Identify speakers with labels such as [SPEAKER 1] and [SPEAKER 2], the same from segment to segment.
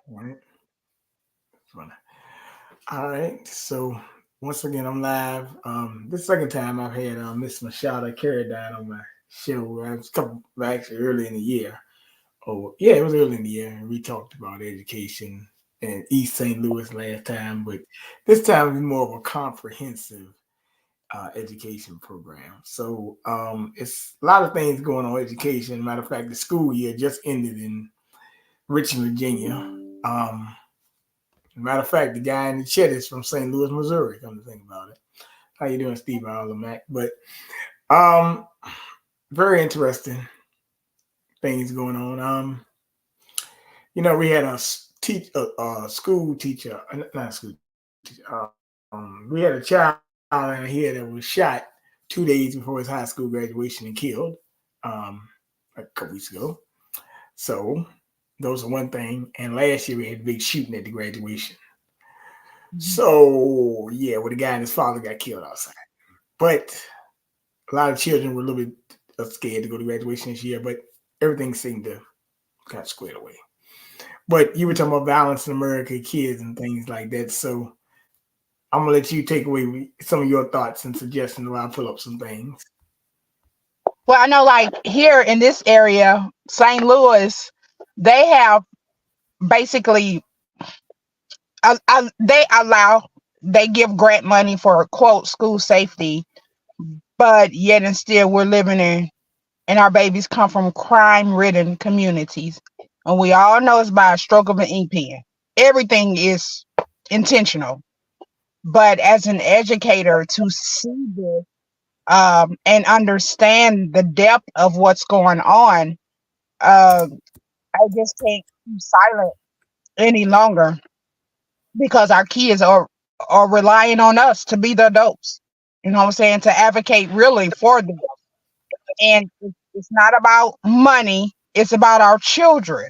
[SPEAKER 1] All right. Fun. All right. So once again, I'm live. This second time I've had Miss Mashada carry down on my show. I was a couple actually early in the year. Oh yeah, it was early in the year, and we talked about education in East St. Louis last time, but this time it's more of a comprehensive education program. So it's a lot of things going on education. Matter of fact, the school year just ended in Richmond, Virginia. Matter of fact, the guy in the chat is from St. Louis, Missouri. Come to think about it. How you doing, Steve Mac? But um, very interesting things going on. We had a school teacher, not a school teacher. We had a child in here that was shot 2 days before his high school graduation and killed, um, a couple weeks ago. So those are one thing. And last year we had a big shooting at the graduation. So yeah, well, the guy and his father got killed outside. But a lot of children were a little bit scared to go to graduation this year, but everything seemed to got squared away. But you were talking about violence in America, kids, and things like that. So I'm gonna let you take away some of your thoughts and suggestions while I pull up some things.
[SPEAKER 2] Well, I know like here in this area, St. Louis, they have basically they give grant money for quote school safety, but yet and still we're living in and our babies come from crime ridden communities. And we all know it's by a stroke of an ink pen. Everything is intentional. But as an educator, to see this and understand the depth of what's going on, uh, I just can't keep silent any longer because our kids are relying on us to be the adults. You know what I'm saying? To advocate really for them. And it's not about money, it's about our children.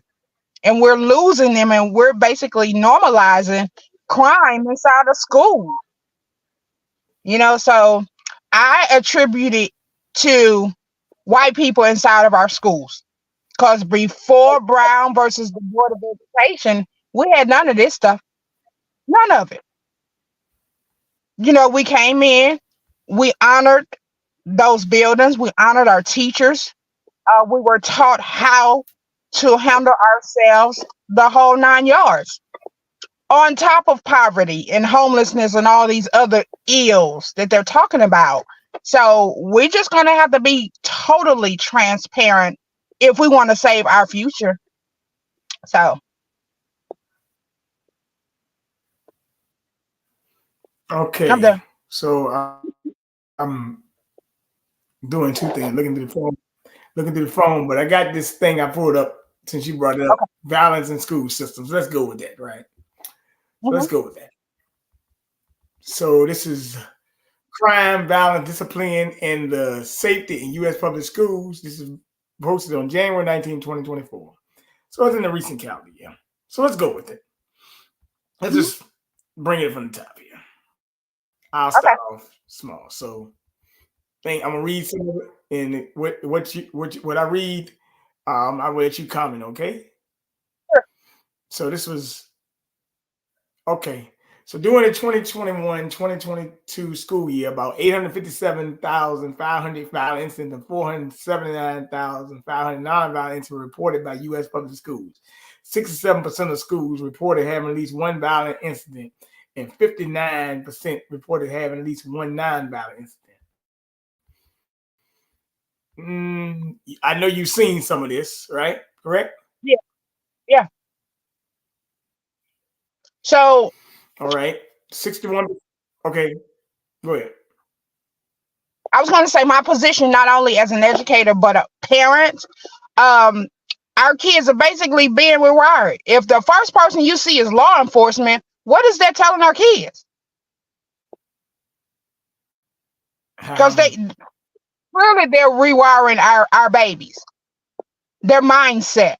[SPEAKER 2] And we're losing them and we're basically normalizing crime inside of school. So I attribute it to white people inside of our schools. Because before Brown versus the Board of Education, we had none of this stuff. None of it. We came in, we honored those buildings, we honored our teachers. We were taught how to handle ourselves, the whole 9 yards. On top of poverty and homelessness and all these other ills that they're talking about. So we're just going to have to be totally transparent if we want to save our future. So I'm
[SPEAKER 1] Okay,
[SPEAKER 2] done.
[SPEAKER 1] so I'm doing two things, looking through the phone, but I got this thing I pulled up since you brought it up,
[SPEAKER 2] Okay.
[SPEAKER 1] violence in school systems. Let's go with that, right? So
[SPEAKER 2] Mhm.
[SPEAKER 1] let's go with that. So this is crime, violence, discipline, and the safety in U.S. public schools. This is posted on January 19, 2024. So it's in the recent calendar year. So let's go with it. Let's
[SPEAKER 2] Mhm.
[SPEAKER 1] just bring it from the top here. I'll start
[SPEAKER 2] Okay.
[SPEAKER 1] off small. So I'm gonna read some of it, and what I read, I will let you comment. Okay.
[SPEAKER 2] Sure.
[SPEAKER 1] So this was okay. So during the 2021-2022 school year, about 857,500 violent incidents and 479,509 violent incidents were reported by U.S. public schools. 67% of schools reported having at least one violent incident, and 59% reported having at least one non-violent incident. I know you've seen some of this, right? Correct?
[SPEAKER 2] Yeah. Yeah. So
[SPEAKER 1] All right. 61. Okay, go ahead.
[SPEAKER 2] I was going to say my position, not only as an educator, but a parent. Um, our kids are basically being rewired. If the first person you see is law enforcement, what is that telling our kids? Because
[SPEAKER 1] Um,
[SPEAKER 2] they're rewiring our babies, their mindset.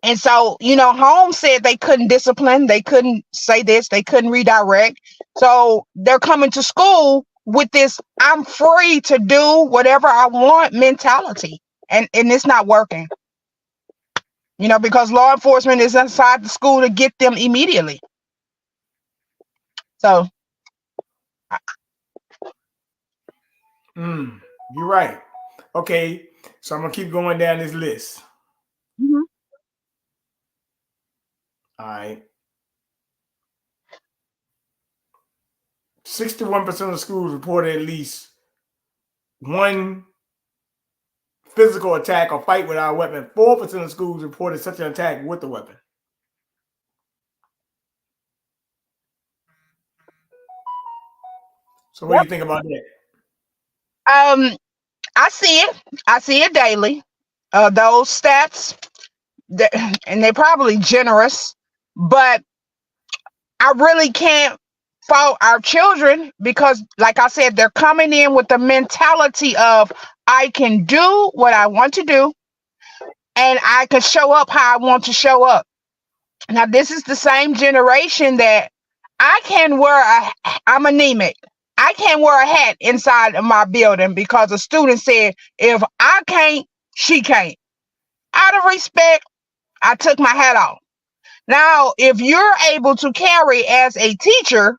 [SPEAKER 2] And so, home said they couldn't discipline, they couldn't say this, they couldn't redirect. So they're coming to school with this I'm free to do whatever I want mentality. And it's not working. because law enforcement is inside the school to get them immediately. So,
[SPEAKER 1] You're right. Okay, so I'm gonna keep going down this list.
[SPEAKER 2] mhm.
[SPEAKER 1] All right. 61% of schools reported at least one physical attack or fight without a weapon. 4% of schools reported such an attack with a weapon. So what do
[SPEAKER 2] Yep.
[SPEAKER 1] you think about that?
[SPEAKER 2] Um, I see it. I see it daily. Those stats, and they're probably generous, but I really can't fault our children because, like I said, they're coming in with the mentality of I can do what I want to do and I can show up how I want to show up. Now, this is the same generation that I can wear I'm anemic. I can't wear a hat inside of my building because a student said, if I can't, she can't. Out of respect, I took my hat off. Now, if you're able to carry as a teacher,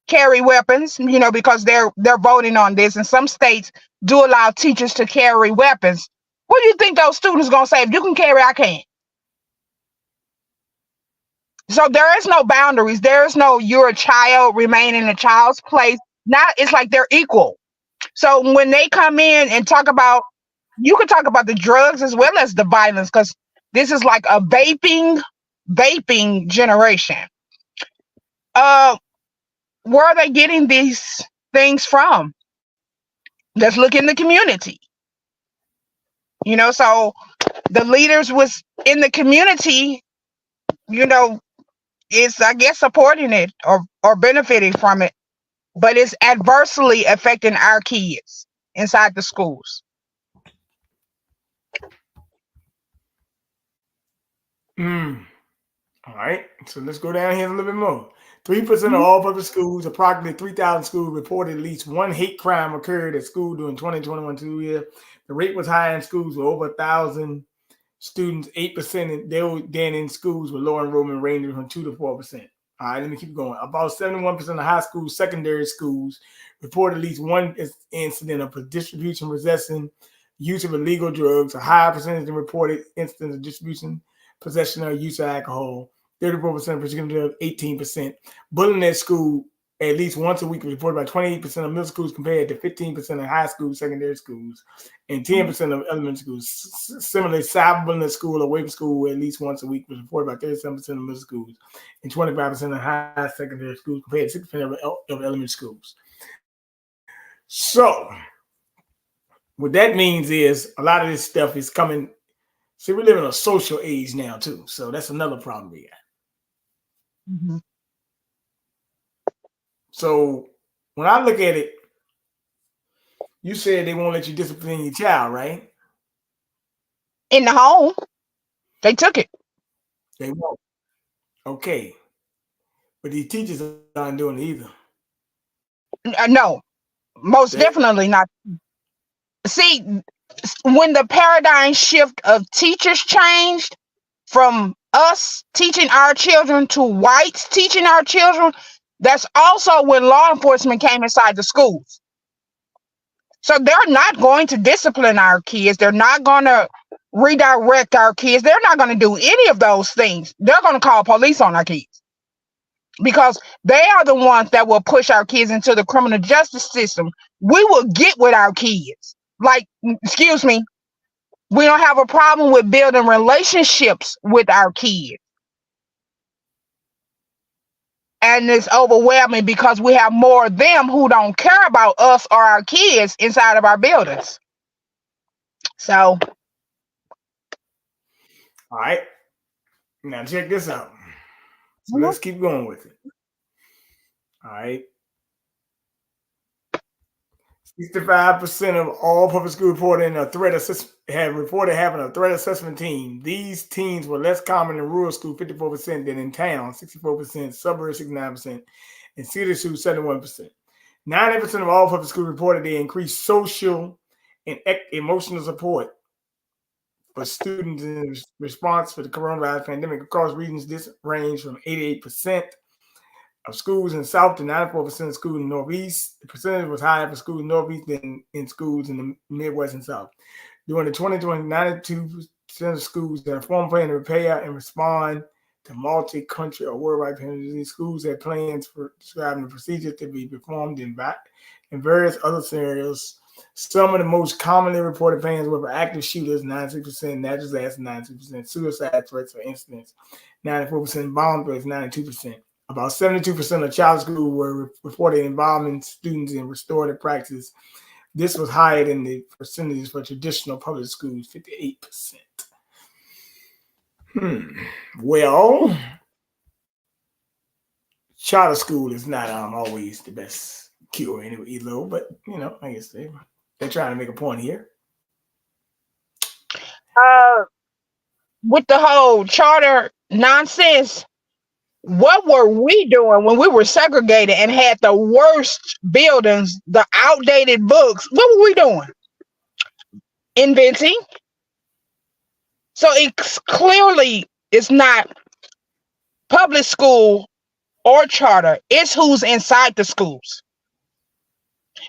[SPEAKER 2] carry weapons, because they're voting on this, and some states do allow teachers to carry weapons. What do you think those students gonna say? If you can carry, I can't. So there is no boundaries. There is no you're a child, remain in a child's place. Now it's like they're equal. So when they come in and talk about, you can talk about the drugs as well as the violence, because this is like a vaping generation. Uh, where are they getting these things from? Let's look in the community. So the leaders was in the community, you know, is I guess supporting it or benefiting from it, but it's adversely affecting our kids inside the schools.
[SPEAKER 1] Mm. All right. So let's go down here a little bit more. 3% of
[SPEAKER 2] Mhm.
[SPEAKER 1] all public schools, approximately 3,000 schools, reported at least one hate crime occurred at school during 2021 2 year. The rate was high in schools with over 1,000 students, 8%. Then in schools with low enrollment ranging from 2 to 4%. All right, let me keep going. About 71% of high school, secondary schools report at least one incident of distribution, possession, use of illegal drugs. A higher percentage than reported incidents of distribution, possession, or use of alcohol. 34% prescriptive, 18%. Bullying at school at least once a week was reported by 28% of middle schools compared to 15% of high school, secondary schools, and 10% of elementary schools. Similarly, cyberbullying at school or away from school at least once a week was reported by 37% of middle schools and 25% of high secondary schools compared to 6% of elementary schools. So what that means is a lot of this stuff is coming. See, we live in a social age now too, so that's another problem we got.
[SPEAKER 2] Mhm.
[SPEAKER 1] So when I look at it, you said they won't let you discipline your child, right?
[SPEAKER 2] In the home, they took it.
[SPEAKER 1] They won't. Okay, but these teachers aren't doing it either.
[SPEAKER 2] No, most
[SPEAKER 1] They,
[SPEAKER 2] definitely not. See, when the paradigm shift of teachers changed from us teaching our children to whites teaching our children, that's also when law enforcement came inside the schools. So they're not going to discipline our kids. They're not going to redirect our kids. They're not going to do any of those things. They're going to call police on our kids because they are the ones that will push our kids into the criminal justice system. We will get with our kids. Like, excuse me, we don't have a problem with building relationships with our kids. And it's overwhelming because we have more of them who don't care about us or our kids inside of our buildings. So,
[SPEAKER 1] all right. Now check this out. So
[SPEAKER 2] mhm,
[SPEAKER 1] let's keep going with it. All right. 65% of all public school reporting a threat assist have reported having a threat assessment team. These teams were less common in rural school, 54%, than in town, 64%, suburbs, 69%, and city schools, 71%. 90% of all public schools reported they increased social and emotional support for students in response to the coronavirus pandemic across regions. This ranged from 88% of schools in the South to 94% of schools in the Northeast. The percentage was higher for schools in the Northeast than in schools in the Midwest and South. During the 2020, 92% of schools that form plan to repair and respond to multi-country or worldwide pandemics. These schools had plans for describing the procedures to be performed in various other scenarios. Some of the most commonly reported plans were for active shooters, 96%, natural disasters, 96%, suicide threats or incidents, 94%, bomb threats, 92%. About 72% of child school were reported involving students in restorative practices. This was higher than the percentages for traditional public schools, 58%. Well, charter school is not always the best cure anyway, either, but I guess they're trying to make a point here.
[SPEAKER 2] Uh, with the whole charter nonsense, what were we doing when we were segregated and had the worst buildings, the outdated books? What were we doing? Inventing. So it's clearly it's not public school or charter. It's who's inside the schools.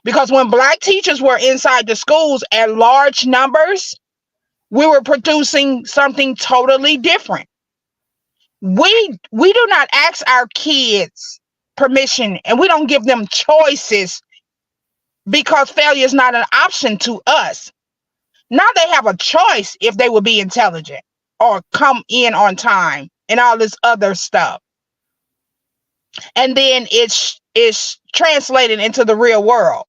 [SPEAKER 2] Because when black teachers were inside the schools at large numbers, we were producing something totally different. We do not ask our kids permission and we don't give them choices because failure is not an option to us. Now they have a choice if they will be intelligent or come in on time and all this other stuff. And then it's translated into the real world.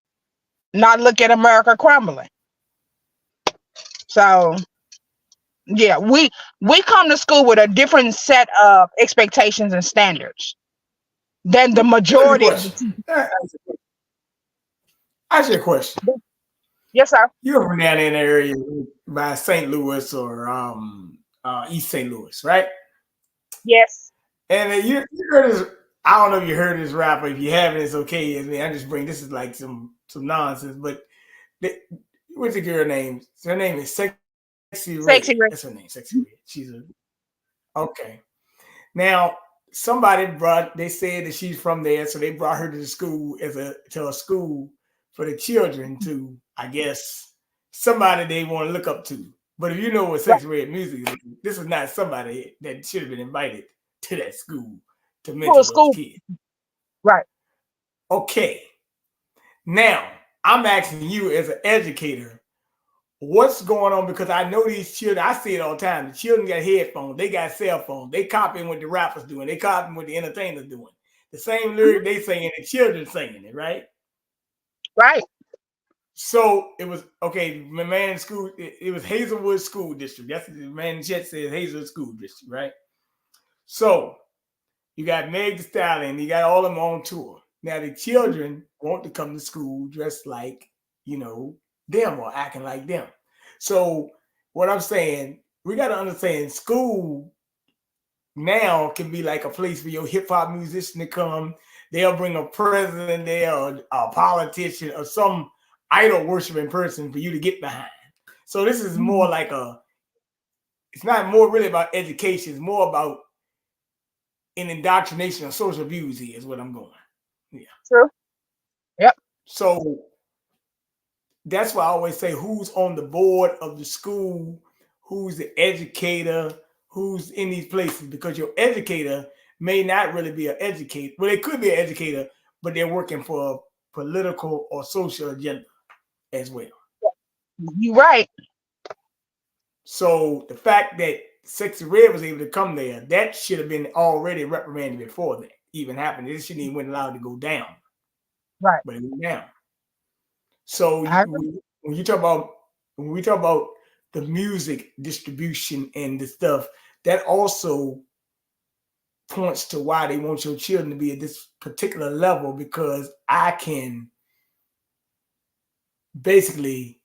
[SPEAKER 2] Not look at America crumbling. So yeah, we come to school with a different set of expectations and standards than the
[SPEAKER 1] Here's a
[SPEAKER 2] majority of the
[SPEAKER 1] question.
[SPEAKER 2] people.
[SPEAKER 1] Ask you a question.
[SPEAKER 2] Yes, sir.
[SPEAKER 1] You're from down in the area by St. Louis or East St. Louis, right?
[SPEAKER 2] Yes.
[SPEAKER 1] And you heard this. I don't know if you heard this rapper. If you haven't, it's okay. I mean, I just bring this is like some nonsense. But what's the girl name? Her name is Sexy Red. That's her
[SPEAKER 2] Sexy
[SPEAKER 1] name,
[SPEAKER 2] Red.
[SPEAKER 1] Sexy Red. Okay. Now they said that she's from there, so they brought her to the school to a school for the children to, I guess, somebody they want to look up to. But if you know what
[SPEAKER 2] Right.
[SPEAKER 1] Sexy Red music is, this is not somebody that should have been invited to that school to
[SPEAKER 2] Full
[SPEAKER 1] mentor those
[SPEAKER 2] school.
[SPEAKER 1] kids.
[SPEAKER 2] Right.
[SPEAKER 1] Okay. Now, I'm asking you as an educator, what's going on? Because I know these children, I see it all the time. The children got headphones, they got cell phones, they copying what the rappers doing, they copying what the entertainers doing. The same
[SPEAKER 2] Mhm.
[SPEAKER 1] lyric they singing, the children singing it, right?
[SPEAKER 2] Right.
[SPEAKER 1] So it was okay. My man in school, it was Hazelwood School District. That's the man in chat says Hazelwood School District, right? So you got Meg Thee Stallion, you got all of them on tour. Now the children want to come to school dressed like, them or acting like them. So what I'm saying, we got to understand school now can be like a place for your hip hop musician to come. They'll bring a president there or a politician or some idol worshiping person for you to get behind. So this is more
[SPEAKER 2] Mhm.
[SPEAKER 1] like it's not more really about education. It's more about an indoctrination of social views here is what I'm going. Yeah.
[SPEAKER 2] True. Yep.
[SPEAKER 1] So that's why I always say who's on the board of the school, who's the educator, who's in these places, because your educator may not really be an educator. Well, they could be an educator, but they're working for a political or social agenda as well.
[SPEAKER 2] You right.
[SPEAKER 1] So the fact that Sexy Red was able to come there, that should have been already reprimanded before that even happened. It shouldn't even been allowed to go down,
[SPEAKER 2] Right.
[SPEAKER 1] but it went down. So
[SPEAKER 2] I agree.
[SPEAKER 1] when you talk about when we talk about the music distribution and the stuff, that also points to why they want your children to be at this particular level because I can basically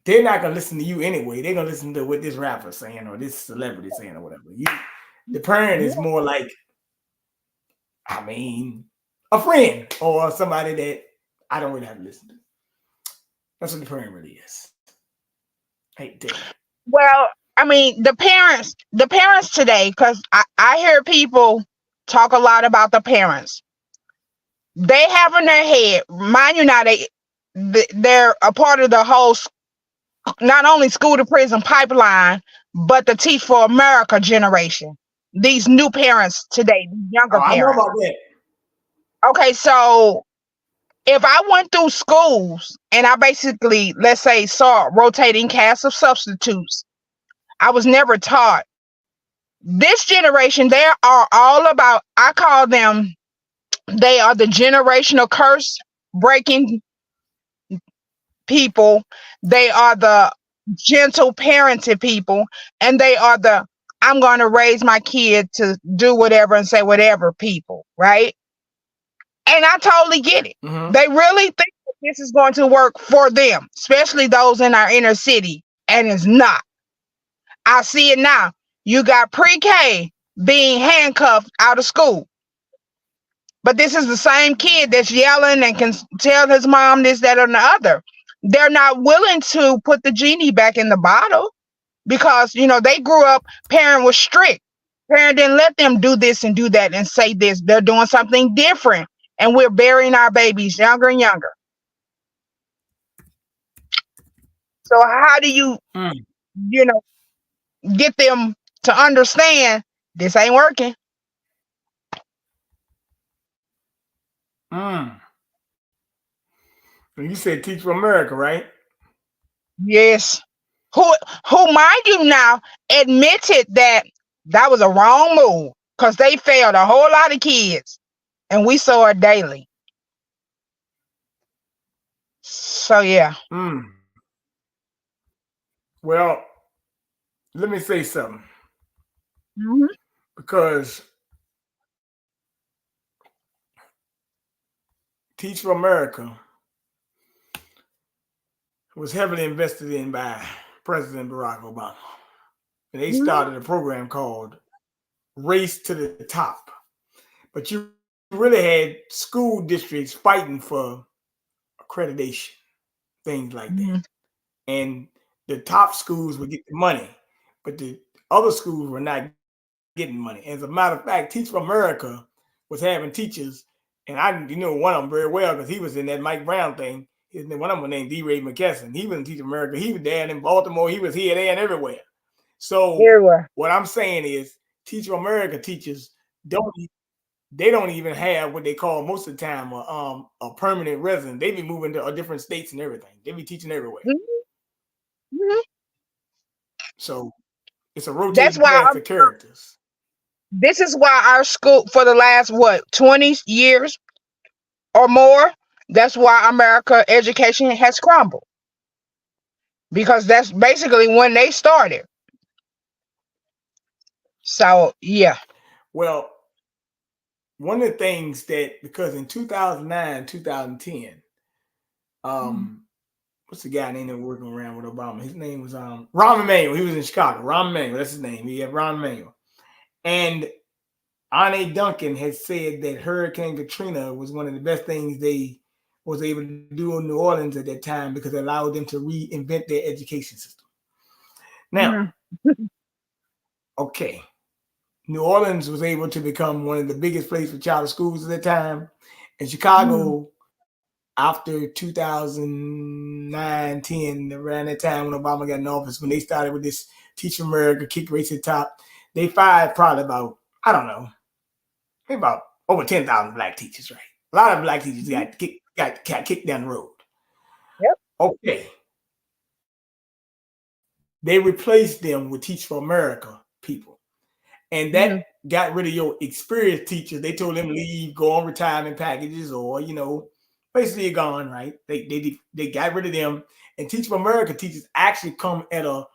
[SPEAKER 1] they're not gonna listen to you anyway. They're gonna listen to what this rapper saying or this celebrity saying or whatever. The parent is
[SPEAKER 2] Yeah.
[SPEAKER 1] more like, I mean, a friend or somebody that I don't really have to listen to. That's what the parent really is. I hate that.
[SPEAKER 2] Well, I mean, the parents today, because I hear people talk a lot about the parents. They have in their head, mind you, now they're a part of the whole, not only school to prison pipeline, but the Teach for America generation. These new parents today, these
[SPEAKER 1] Oh,
[SPEAKER 2] younger
[SPEAKER 1] I know
[SPEAKER 2] parents.
[SPEAKER 1] about that.
[SPEAKER 2] Okay, so if I went through schools and I basically, let's say, saw a rotating cast of substitutes, I was never taught. This generation, they are all about, I call them, they are the generational curse breaking people. They are the gentle parented people. And they are the, I'm going to raise my kid to do whatever and say whatever people, right? And I totally get it.
[SPEAKER 1] Mm-hmm.
[SPEAKER 2] They really think that this is going to work for them, especially those in our inner city. And it's not. I see it now. You got pre K being handcuffed out of school. But this is the same kid that's yelling and can tell his mom this, that, or the other. They're not willing to put the genie back in the bottle because, they grew up, parent was strict. Parent didn't let them do this and do that and say this. They're doing something different. And we're burying our babies younger and younger. So how do you know, get them to understand this ain't working?
[SPEAKER 1] Mm. And you said Teach for America, right?
[SPEAKER 2] Yes. Who mind you now admitted that that was a wrong move because they failed a whole lot of kids and we saw it daily. So yeah.
[SPEAKER 1] Mm. Well, let me say something
[SPEAKER 2] Hmm.
[SPEAKER 1] because Teach for America was heavily invested in by President Barack Obama. And they
[SPEAKER 2] Hmm.
[SPEAKER 1] started a program called Race to the Top. But you really had school districts fighting for accreditation, things like that.
[SPEAKER 2] Hmm.
[SPEAKER 1] And the top schools would get the money, but the other schools were not getting money. As a matter of fact, Teach for America was having teachers, and I one of them very well because he was in that Mike Brown thing. One of them was named D. Ray McKesson. He was in Teach for America. He was there in Baltimore. He was here, there, and everywhere. So
[SPEAKER 2] Everywhere.
[SPEAKER 1] what I'm saying is, Teach for America teachers don't they don't even have what they call most of the time a permanent resident. They be moving to different states and everything. They be teaching everywhere.
[SPEAKER 2] Hmm. Hmm.
[SPEAKER 1] So it's a
[SPEAKER 2] That's
[SPEAKER 1] rotating
[SPEAKER 2] why
[SPEAKER 1] cast of characters.
[SPEAKER 2] this is why our school for the last what 20 years or more. That's why America education has crumbled because that's basically when they started. So yeah.
[SPEAKER 1] Well, one of the things that because in 2009, 2010,
[SPEAKER 2] Mhm.
[SPEAKER 1] um, what's the guy name that was working around with Obama? His name was Rahm Emanuel. He was in Chicago. Rahm Emanuel, that's his name. He had Rahm Emanuel. And Ane Duncan had said that Hurricane Katrina was one of the best things they was able to do in New Orleans at that time because it allowed them to reinvent their education system. Now,
[SPEAKER 2] Mhm.
[SPEAKER 1] okay, New Orleans was able to become one of the biggest places for charter schools at that time. And
[SPEAKER 2] Mhm.
[SPEAKER 1] Chicago, after 2009, 10, around that time when Obama got in office, when they started with this Teach America, Kick Race to the Top, they fired probably about, I don't know, maybe about over 10,000 black teachers, right? A lot of black teachers
[SPEAKER 2] Mhm.
[SPEAKER 1] got kicked down the road.
[SPEAKER 2] Yep.
[SPEAKER 1] Okay. They replaced them with Teach for America people. And that
[SPEAKER 2] Mhm.
[SPEAKER 1] got rid of your experienced teachers. They told them leave, go on retirement packages, or basically you're gone, right? They got rid of them. And Teach for America teachers actually come at a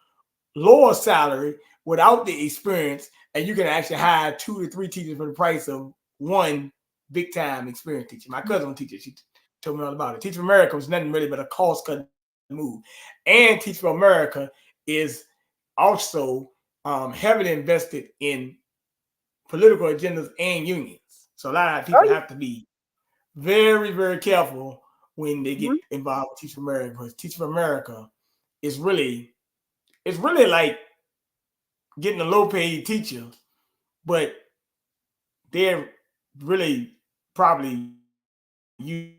[SPEAKER 1] lower salary without the experience, and you can actually hire 2 to 3 teachers for the price of one big time experienced teacher. My cousin was a teacher. She told me all about it. Teach for America was nothing really but a cost cutting move. And Teach for America is also heavily invested in political agendas and unions. So a lot of
[SPEAKER 2] Oh
[SPEAKER 1] people
[SPEAKER 2] yeah.
[SPEAKER 1] have to be very, very careful when they get
[SPEAKER 2] Mhm.
[SPEAKER 1] involved with Teach for America because Teach for America is really it's really like getting a low paid teacher, but they're really probably usually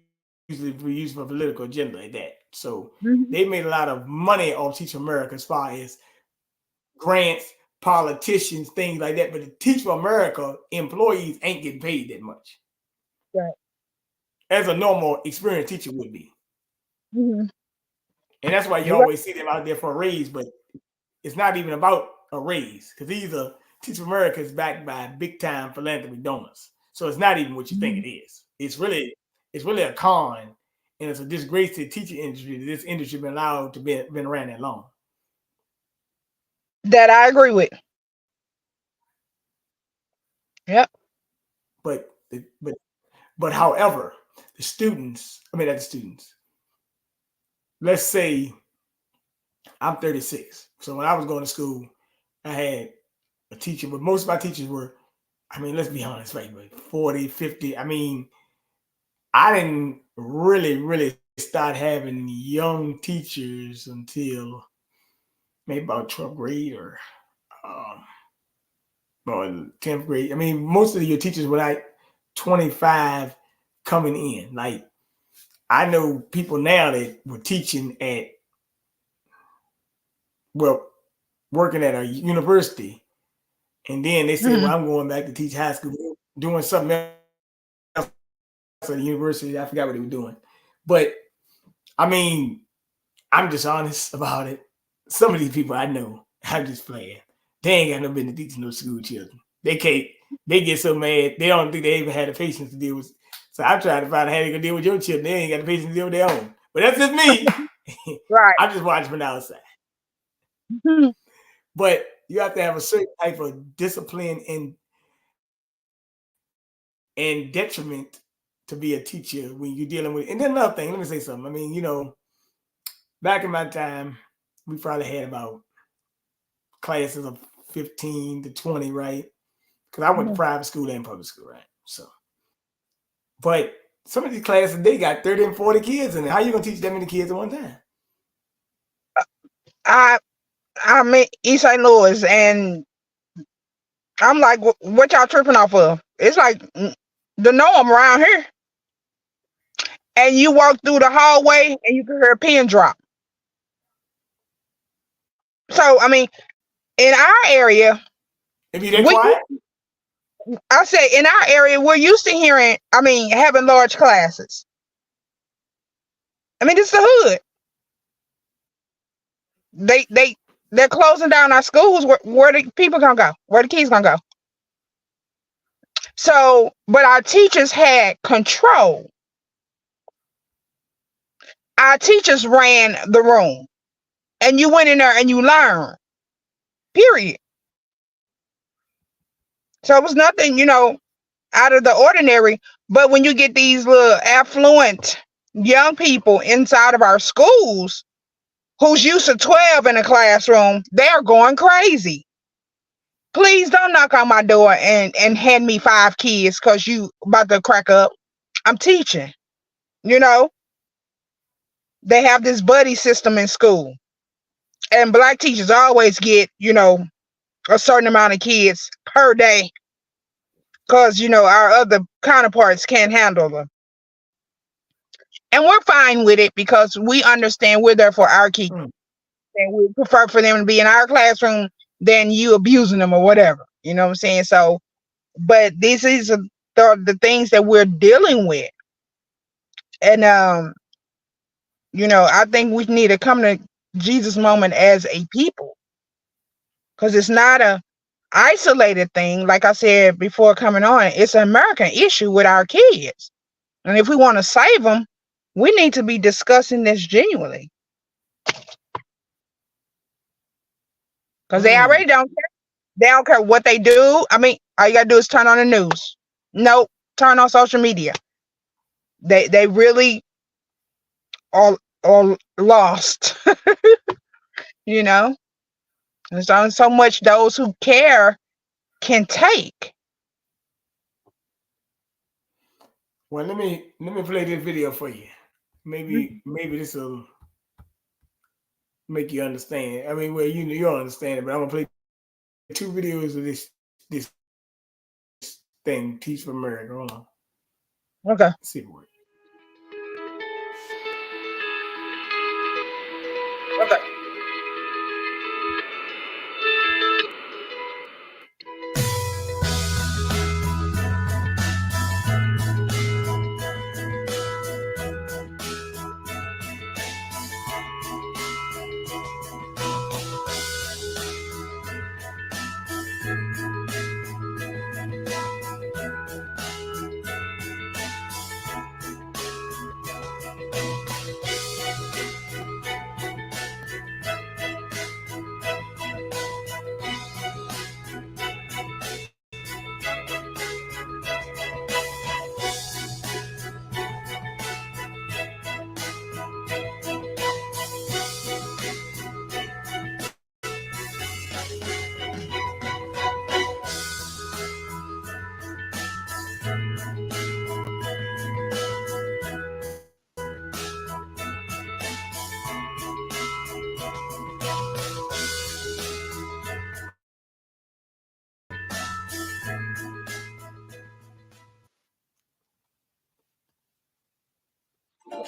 [SPEAKER 1] used for political agenda like that. So they made a lot of
[SPEAKER 2] Mhm.
[SPEAKER 1] money off Teach America as far as grants, politicians, things like that. But the Teach for America employees ain't getting paid that much
[SPEAKER 2] Right.
[SPEAKER 1] as a normal experienced teacher would be.
[SPEAKER 2] Mhm.
[SPEAKER 1] And that's why you
[SPEAKER 2] You're right.
[SPEAKER 1] always see them out there for a raise, but it's not even about a raise because these are Teach for America is backed by big time philanthropy donors. So it's not even what you think
[SPEAKER 2] Mhm.
[SPEAKER 1] it is. It's really a con, and it's a disgrace to the teaching industry that this industry been allowed to be been around that long.
[SPEAKER 2] That I agree with. Yep.
[SPEAKER 1] But but however, the students, I mean not the students. Let's say I'm 36. So when I was going to school, I had a teacher, but most of my teachers were, I mean, let's be honest, right, but 40, 50. I mean, I didn't really start having young teachers until maybe about 12th grade um, or 10th grade. I mean, most of your teachers were like 25 coming in. Like, I know people now that were teaching at, well, working at a university. And then they said, well,
[SPEAKER 2] Mhm.
[SPEAKER 1] I'm going back to teach high school, doing something else at the university. I forgot what they were doing. But I mean, I'm just honest about it. Some of these people I know, I'm just playing. They ain't got no business teaching no school children. They get so mad, they don't think they even had the patience to deal with. So I'm trying to find out how they gonna deal with your children. They ain't got the patience to deal with their own. But that's just me. I'm
[SPEAKER 2] Right.
[SPEAKER 1] just watching from the outside.
[SPEAKER 2] Mhm.
[SPEAKER 1] But you have to have a certain type of discipline and detriment to be a teacher when you're dealing with. And then another thing, let me say something. I mean, back in my time, we probably had about classes of 15 to 20, right? Because I went to
[SPEAKER 2] Mhm.
[SPEAKER 1] private school and public school, right? So, but some of these classes, they got 30 and 40 kids in it. How you going to teach that many kids at one time?
[SPEAKER 2] I I'm in East St. Louis, and I'm like, what y'all tripping off of? It's like the norm around here. And you walk through the hallway, and you can hear a pin drop. So I mean, in our area,
[SPEAKER 1] It be that
[SPEAKER 2] we
[SPEAKER 1] quiet?
[SPEAKER 2] I say in our area, we're used to hearing. I mean, having large classes. I mean, this is the hood. They they're closing down our schools. Where the people gonna go? Where the kids gonna go? So, but our teachers had control. Our teachers ran the room, and you went in there and you learned. Period. So it was nothing, out of the ordinary. But when you get these little affluent young people inside of our schools who's used to 12 in a classroom, they're going crazy. Please don't knock on my door and hand me 5 kids because you about to crack up. I'm teaching. You know, they have this buddy system in school. And black teachers always get, a certain amount of kids per day because, our other counterparts can't handle them. And we're fine with it because we understand we're there for our kids.
[SPEAKER 1] Mm.
[SPEAKER 2] And we prefer for them to be in our classroom than you abusing them or whatever. You know what I'm saying? So, but this is the things that we're dealing with. And, I think we need to come to Jesus moment as a people because it's not a isolated thing. Like I said before coming on, it's an American issue with our kids. And if we want to save them, we need to be discussing this genuinely because they
[SPEAKER 1] Mm.
[SPEAKER 2] already don't care. They don't care what they do. I mean, all you gotta do is turn on the news. Nope, turn on social media. They really are lost. you know, there's only so much those who care can take.
[SPEAKER 1] Well, let me play this video for you. Maybe this will make you understand. I mean, well, you don't understand it, but I'm gonna play two videos of this thing, Teach for America. Hold on, see
[SPEAKER 2] Okay.
[SPEAKER 1] if it works.
[SPEAKER 2] Okay.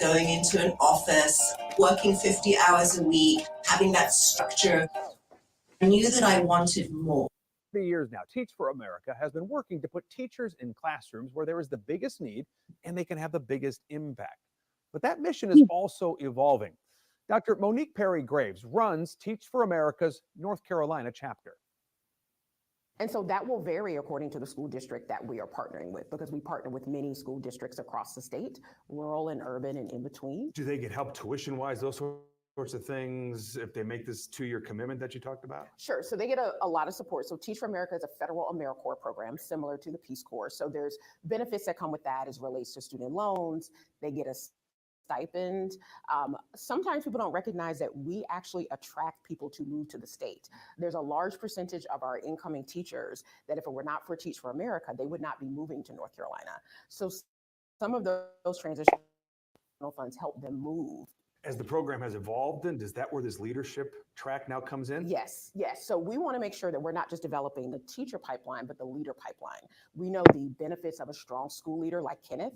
[SPEAKER 3] Going into an office, working 50 hours a week, having that structure. I knew that I wanted more.
[SPEAKER 4] For years now, Teach for America has been working to put teachers in classrooms where there is the biggest need and they can have the biggest impact. But that mission is also evolving. Dr. Monique Perry Graves runs Teach for America's North Carolina chapter.
[SPEAKER 5] And so that will vary according to the school district that we are partnering with, because we partner with many school districts across the state, rural and urban and in between.
[SPEAKER 6] Do they get help tuition-wise, those sorts of things, if they make this 2-year commitment that you talked about?
[SPEAKER 5] Sure. So they get a lot of support. So Teach for America is a federal AmeriCorps program similar to the Peace Corps. So there's benefits that come with that as relates to student loans. They get a stipend. Sometimes people don't recognize that we actually attract people to move to the state. There's a large percentage of our incoming teachers that if it were not for Teach for America, they would not be moving to North Carolina. So some of those transitional funds help them move.
[SPEAKER 6] As the program has evolved, then is that where this leadership track now comes in?
[SPEAKER 5] Yes, yes. So we want to make sure that we're not just developing the teacher pipeline, but the leader pipeline. We know the benefits of a strong school leader like Kenneth.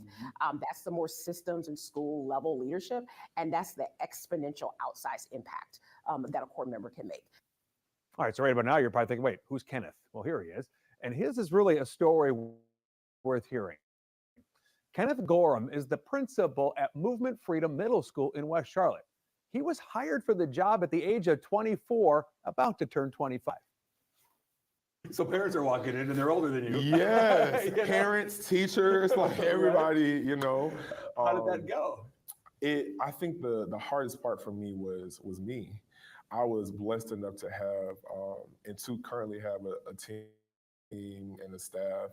[SPEAKER 5] That's the more systems and school level leadership, and that's the exponential outsized impact that a core member can make.
[SPEAKER 4] All right, so right about now, you're probably thinking, wait, who's Kenneth? Well, here he is. And his is really a story worth hearing. Kenneth Gorham is the principal at Movement Freedom Middle School in West Charlotte. He was hired for the job at the age of 24, about to turn 25.
[SPEAKER 6] So parents are walking in and they're older than you.
[SPEAKER 7] Yes,
[SPEAKER 6] You know?
[SPEAKER 7] parents, teachers, like everybody, you know.
[SPEAKER 6] How did that go?
[SPEAKER 7] I think the hardest part for me was me. I was blessed enough to have and to currently have a team and a staff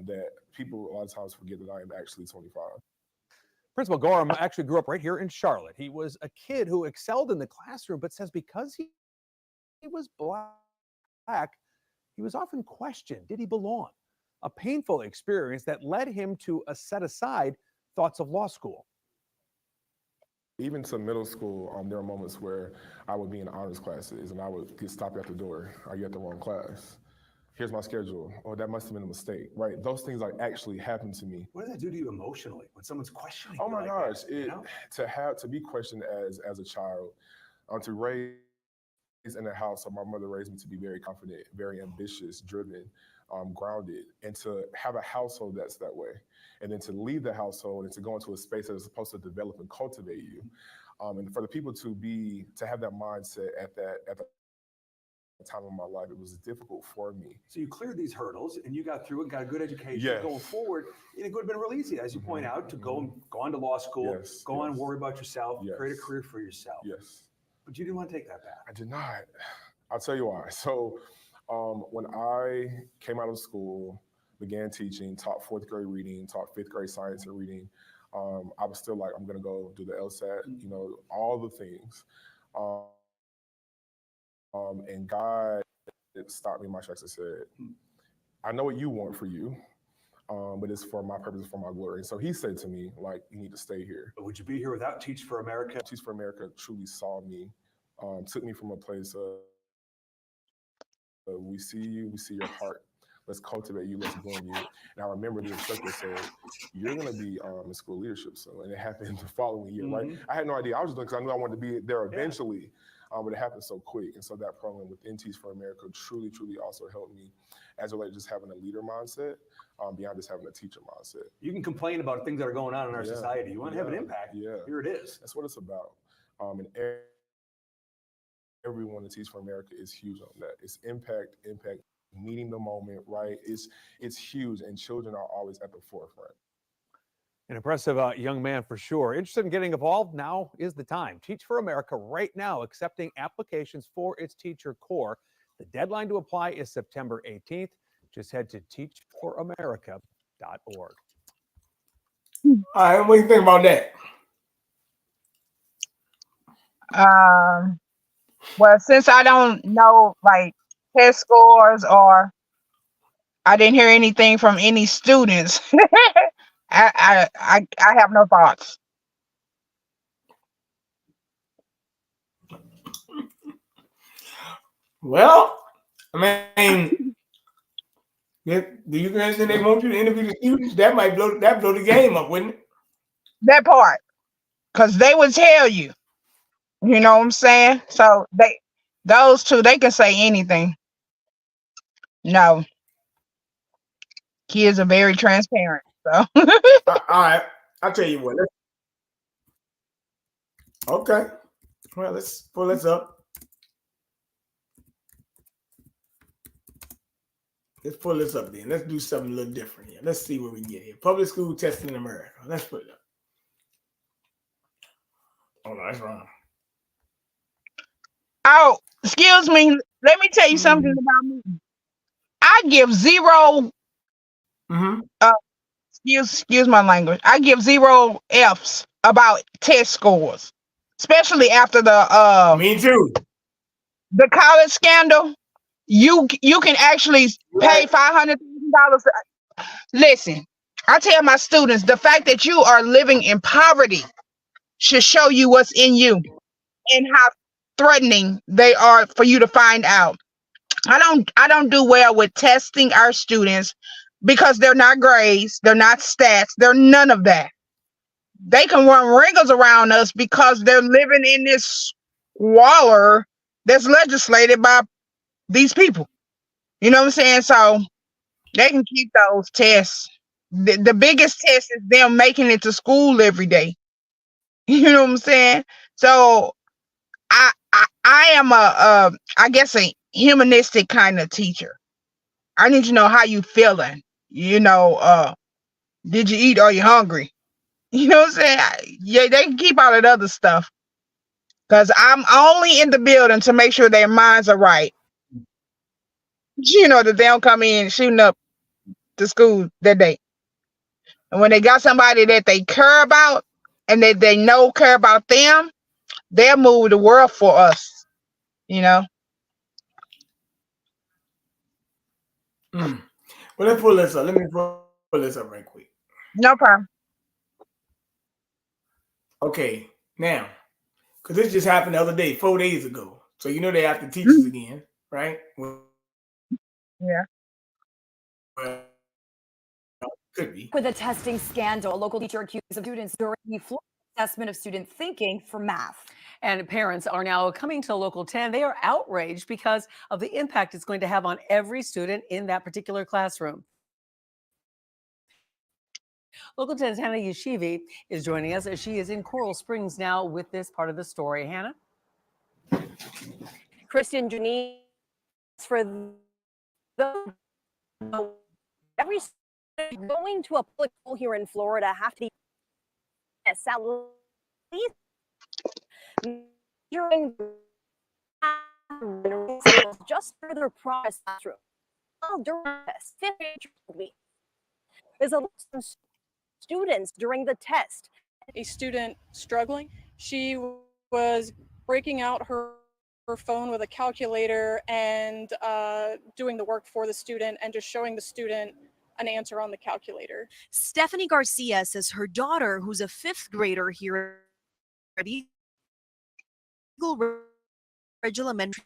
[SPEAKER 7] that people a lot of times forget that I am actually 25.
[SPEAKER 4] Principal Gorham actually grew up right here in Charlotte. He was a kid who excelled in the classroom, but says because he was black, he was often questioned. Did he belong? A painful experience that led him to set aside thoughts of law school.
[SPEAKER 7] Even to middle school, there are moments where I would be in honors classes and I would get stopped at the door. Are you at the wrong class? Here's my schedule. Oh, that must have been a mistake, right? Those things like actually happened to me.
[SPEAKER 6] What does that do to you emotionally when someone's questioning?
[SPEAKER 7] Oh my
[SPEAKER 6] like
[SPEAKER 7] gosh,
[SPEAKER 6] that, you know?
[SPEAKER 7] to be questioned as a child, to raise in a house, so my mother raised me to be very confident, very ambitious, driven, grounded, and to have a household that's that way, and then to leave the household and to go into a space that is supposed to develop and cultivate you, and for the people to have that mindset at the time of my life, it was difficult for me.
[SPEAKER 6] So you cleared these hurdles and you got through it, got a good education.
[SPEAKER 7] Yes.
[SPEAKER 6] Going forward, it would have been real easy, as you point out, to go on to law school,
[SPEAKER 7] Yes,
[SPEAKER 6] go on,
[SPEAKER 7] yes.
[SPEAKER 6] worry about yourself,
[SPEAKER 7] Yes.
[SPEAKER 6] create a career for yourself.
[SPEAKER 7] Yes.
[SPEAKER 6] But you didn't want to take that path.
[SPEAKER 7] I did not. I'll tell you why. So when I came out of school, began teaching, taught fourth grade reading, taught fifth grade science and reading, I was still like, I'm going to go do the LSAT, you know, all the things. And God stopped me in my tracks and said, I know what you want for you, but it's for my purpose, for my glory. And so he said to me, like, you need to stay here.
[SPEAKER 6] But would you be here without Teach for America?
[SPEAKER 7] Teach for America truly saw me took me from a place of we see you, we see your heart. Let's cultivate you, let's groom you. And I remember the instructor said, you're gonna be in school leadership soon. And it happened the following year, right? I had no idea. I was just doing because I knew I wanted to be there eventually. But it happened so quick. And so that program within Teach for America truly, truly also helped me as it relates to just having a leader mindset beyond just having a teacher mindset.
[SPEAKER 6] You can complain about things that are going on in our society. You want to have an impact. Here it is.
[SPEAKER 7] That's what it's about. And everyone in Teach for America is huge on that. It's impact, meeting the moment, right? It's huge, and children are always at the forefront.
[SPEAKER 4] An impressive young man for sure. Interested in getting involved? Now is the time. Teach for America right now accepting applications for its teacher corps. The deadline to apply is September 18th. Just head to teachforamerica.org.
[SPEAKER 1] All right, what do you think about that?
[SPEAKER 2] Well, since I don't know like test scores or I didn't hear anything from any students, I have no thoughts.
[SPEAKER 1] Well, I mean, do you guys think they want you to interview the students? That might blow the game up, wouldn't it?
[SPEAKER 2] That part, because they would tell you. You know what I'm saying? So those two, they can say anything. No, kids are very transparent. So
[SPEAKER 1] All right, I'll tell you what. Okay, well, let's pull this up. Let's pull this up then. Let's do something a little different here. Let's see what we get here. Public school testing in America. Let's put it up. Oh no, that's wrong.
[SPEAKER 2] oh, excuse me. Let me tell you something about me. I give zero.
[SPEAKER 1] Mm-hmm.
[SPEAKER 2] Excuse my language. I give zero F's about test scores, especially after
[SPEAKER 1] Me too.
[SPEAKER 2] the college scandal. You can actually pay $500,000. Listen, I tell my students the fact that you are living in poverty should show you what's in you and how threatening they are for you to find out. I don't do well with testing our students because they're not grades, they're not stats, they're none of that. They can run wrinkles around us because they're living in this waller that's legislated by these people. You know what I'm saying? So they can keep those tests. The biggest test is them making it to school every day. You know what I'm saying? So I am I guess a humanistic kind of teacher. I need to know how you feeling. Did you eat? Are you hungry? You know what I'm saying? Yeah, they can keep all that other stuff. Because I'm only in the building to make sure their minds are right. That they don't come in shooting up the school that day. And when they got somebody that they care about and that they know care about them, they'll move the world for us. You know?
[SPEAKER 1] Well, let's pull this up. Let me pull this up right quick.
[SPEAKER 2] No problem.
[SPEAKER 1] Okay, now, because this just happened the other day, 4 days ago. So you know they have to teach us again, right?
[SPEAKER 2] Yeah.
[SPEAKER 1] Could be.
[SPEAKER 3] With a testing scandal, a local teacher accused of students during the Florida assessment of student thinking for math.
[SPEAKER 8] And parents are now coming to Local 10. They are outraged because of the impact it's going to have on every student in that particular classroom. Local 10's Hannah Yeshivi is joining us as she is in Coral Springs now with this part of the story. Hannah?
[SPEAKER 9] Christian Janine, for the every going to a public school here in Florida have to be at least during just further progress through. During this week, there's a lot of students during the test.
[SPEAKER 10] A student struggling, she was breaking out her phone with a calculator and doing the work for the student and just showing the student an answer on the calculator.
[SPEAKER 11] Stephanie Garcia says her daughter, who's a fifth grader here at Eagle Elementary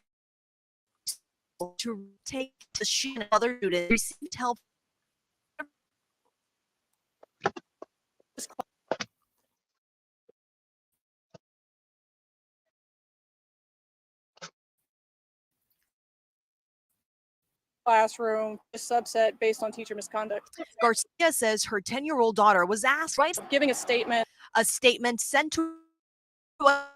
[SPEAKER 11] School to take the she and other students received help
[SPEAKER 10] classroom, a subset based on teacher misconduct.
[SPEAKER 11] Garcia says her 10-year-old daughter was asked to write
[SPEAKER 10] Giving a statement.
[SPEAKER 11] a statement sent to us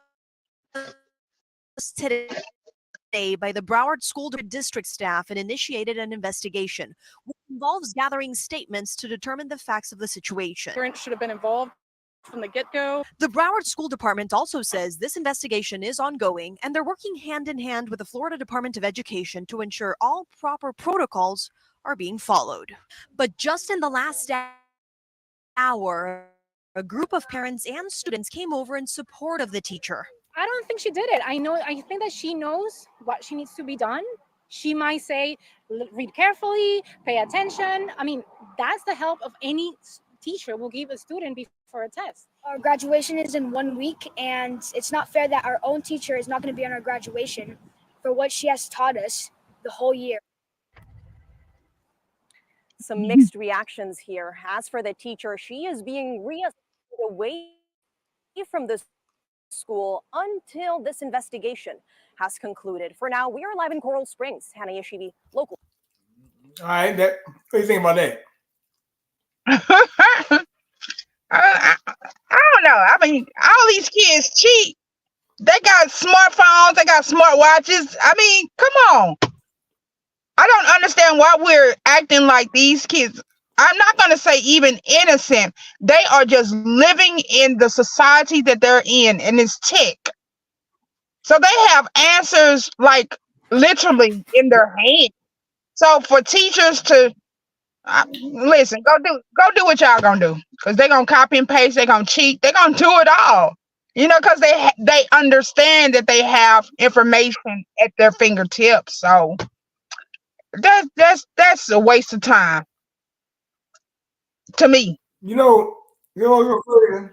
[SPEAKER 11] today by the Broward School District staff and initiated an investigation, which involves gathering statements to determine the facts of the situation.
[SPEAKER 10] Parents should have been involved from the get-go.
[SPEAKER 11] The Broward School Department also says this investigation is ongoing and they're working hand in hand with the Florida Department of Education to ensure all proper protocols are being followed. But just in the last hour, a group of parents and students came over in support of the teacher.
[SPEAKER 12] I don't think she did it. I think that she knows what she needs to be done. She might say, read carefully, pay attention. I mean, that's the help of any teacher will give a student before a test.
[SPEAKER 13] Our graduation is in 1 week, and it's not fair that our own teacher is not going to be on our graduation for what she has taught us the whole year.
[SPEAKER 9] Some mixed reactions here. As for the teacher, she is being reassigned away from the school until this investigation has concluded. For now, we are live in Coral Springs. Hannah Yeshivi, local.
[SPEAKER 1] All right, what do you think about that?
[SPEAKER 2] I don't know. I mean, all these kids cheat. They got smartphones. They got smartwatches. I mean, come on. I don't understand why we're acting like these kids. I'm not going to say even innocent. They are just living in the society that they're in, and it's tech. So they have answers like literally in their hand. So for teachers to listen, go do what y'all gonna do, because they're gonna copy and paste, they're gonna cheat, they're gonna do it all, because they understand that they have information at their fingertips. So that's a waste of time to me.
[SPEAKER 1] You know what's crazy?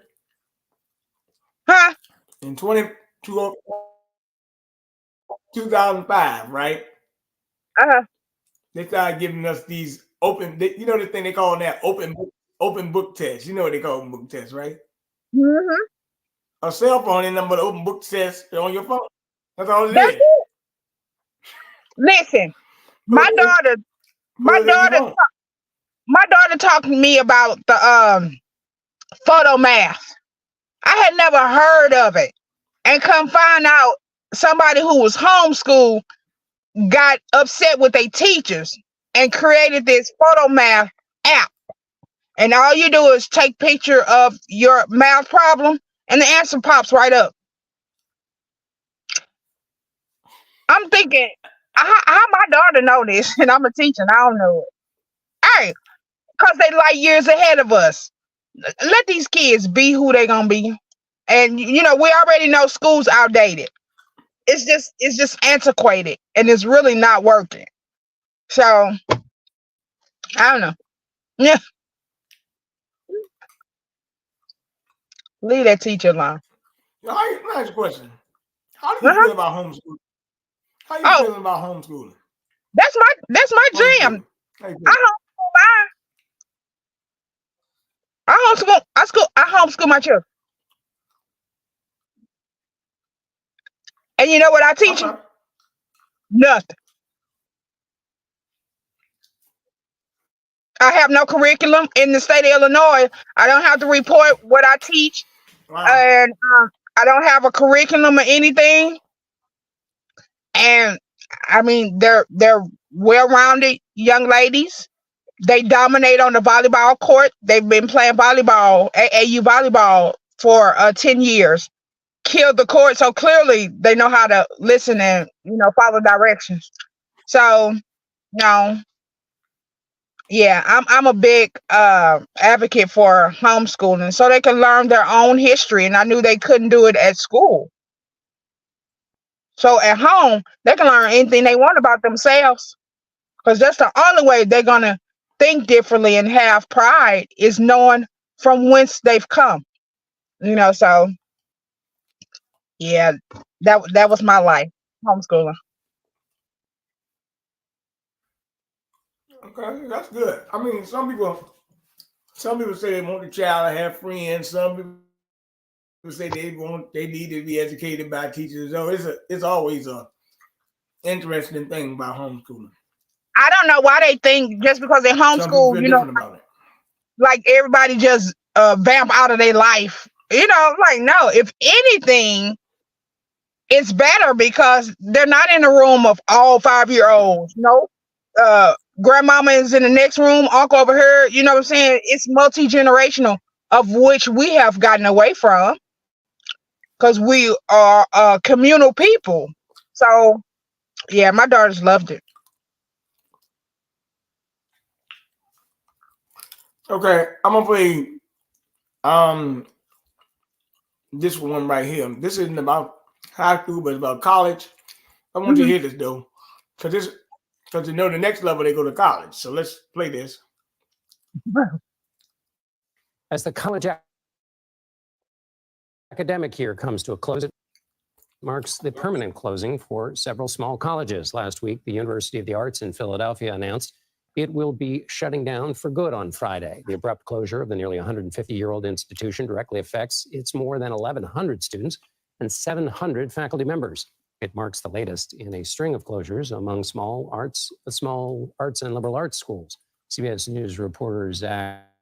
[SPEAKER 2] Huh?
[SPEAKER 1] In 2005, right? They started giving us these open, the thing they call that open book test. You know what they call book tests, right?
[SPEAKER 2] Mm-hmm.
[SPEAKER 1] A cell phone ain't nothing but an open book test on your phone. That's all it is.
[SPEAKER 2] Listen, my daughter talked to me about the photo math. I had never heard of it, and come find out somebody who was homeschooled got upset with their teachers and created this photo math app. And all you do is take picture of your math problem and the answer pops right up. I'm thinking, how my daughter know this and I'm a teacher and I don't know it. Hey, because they like years ahead of us. Let these kids be who they gonna be. And we already know school's outdated. It's just antiquated and it's really not working. So I don't know. Yeah. Leave that teacher alone.
[SPEAKER 1] Let me ask you a question. How do you feel about homeschooling? How you feeling about homeschooling?
[SPEAKER 2] That's my jam. I homeschool my children. And you know what I teach them? Nothing. I have no curriculum in the state of Illinois. I don't have to report what I teach. Wow. And I don't have a curriculum or anything. And I mean, they're well-rounded young ladies. They dominate on the volleyball court. They've been playing volleyball, AAU volleyball, for 10 years. Killed the court, so clearly they know how to listen and follow directions. So, yeah, I'm a big advocate for homeschooling so they can learn their own history. And I knew they couldn't do it at school. So at home, they can learn anything they want about themselves, because that's the only way they're gonna think differently and have pride, is knowing from whence they've come. So yeah, that was my life. homeschooling.
[SPEAKER 1] Okay, that's good. I mean, some people say they want the child to have friends. Some people say they need to be educated by teachers. So it's always a interesting thing about homeschooling.
[SPEAKER 2] I don't know why they think just because they
[SPEAKER 1] Some people
[SPEAKER 2] homeschool,
[SPEAKER 1] feel different about it.
[SPEAKER 2] like everybody just vamp out of their life. Like no, if anything, it's better because they're not in the room of all 5-year-olds. No, grandmama is in the next room, uncle over here. You know what I'm saying? It's multi-generational, of which we have gotten away from because we are communal people. So yeah, my daughters loved it.
[SPEAKER 1] Okay, I'm gonna play um this one right here. This isn't about high school, but it's about college. I want you to
[SPEAKER 2] Mhm.
[SPEAKER 1] hear this though, because you know the next level they go to college. So let's play this.
[SPEAKER 14] As the college academic year comes to a close, it marks the permanent closing for several small colleges. Last week, the University of the Arts in Philadelphia announced it will be shutting down for good on Friday. The abrupt closure of the nearly 150-year-old institution directly affects its more than 1,100 students and 700 faculty members. It marks the latest in a string of closures among small arts and liberal arts schools. CBS News reporter Zach